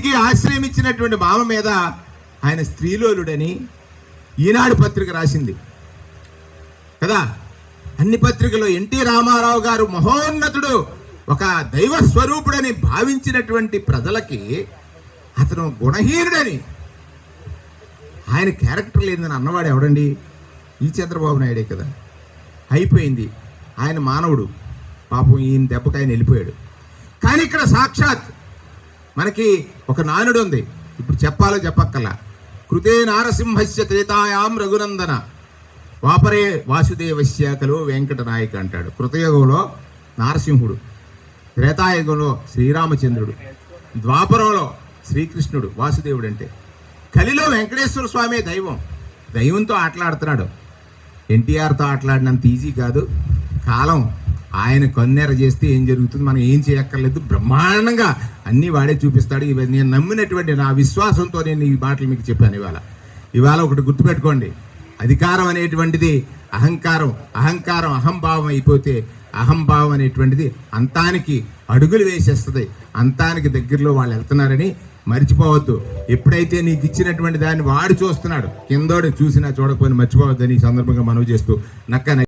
అన్నిటికీ ఆశ్రయం ఇచ్చినటువంటి మామ మీద ఆయన స్త్రీలోలుడని ఈనాడు పత్రిక రాసింది కదా. అన్ని పత్రికలో ఎన్టీ రామారావు గారు మహోన్నతుడు, ఒక దైవ స్వరూపుడని భావించినటువంటి ప్రజలకి అతను గుణహీనుడని, ఆయన క్యారెక్టర్ లేదని అన్నవాడు ఎవడండి? ఈ చంద్రబాబు నాయుడే కదా. అయిపోయింది, ఆయన మానవుడు, పాపం ఈయన దెబ్బకి ఆయన వెళ్ళిపోయాడు. కానీ ఇక్కడ సాక్షాత్ మనకి ఒక నానుడు ఉంది, ఇప్పుడు చెప్పాలో చెప్పక్కల్లా. కృతే నారసింహస్య త్రేతాయాం రఘునందన వాపరే వాసుదేవస్య కలు వెంకటనాయక అంటాడు. కృతయుగంలో నారసింహుడు, త్రేతాయుగంలో శ్రీరామచంద్రుడు, ద్వాపరంలో శ్రీకృష్ణుడు వాసుదేవుడు. అంటే కలిలో వెంకటేశ్వర స్వామి దైవం. దైవంతో ఆటలాడుతున్నాడు. ఎన్టీఆర్తో ఆటలాడినంత ఈజీ కాదు. కాలం ఆయన కన్నెర చేస్తే ఏం జరుగుతుంది, మనం ఏం చేయక్కర్లేదు, బ్రహ్మాండంగా అన్నీ వాడే చూపిస్తాడు. ఇవి నేను నమ్మినటువంటి నా విశ్వాసంతో నేను ఈ మాటలు మీకు చెప్పాను. ఇవాళ ఒకటి గుర్తుపెట్టుకోండి, అధికారం అనేటువంటిది అహంకారం, అహంకారం అహంభావం అయిపోతే అహంభావం అనేటువంటిది అంతానికి అడుగులు వేసేస్తుంది. అంతానికి దగ్గరలో వాళ్ళు వెళ్తున్నారని మర్చిపోవద్దు. ఎప్పుడైతే నీకు ఇచ్చినటువంటి దాన్ని వాడు చూస్తున్నాడు, కిందోడు చూసినా చూడకపోయినా మర్చిపోవద్దని ఈ సందర్భంగా మనవి చేస్తూ నక్క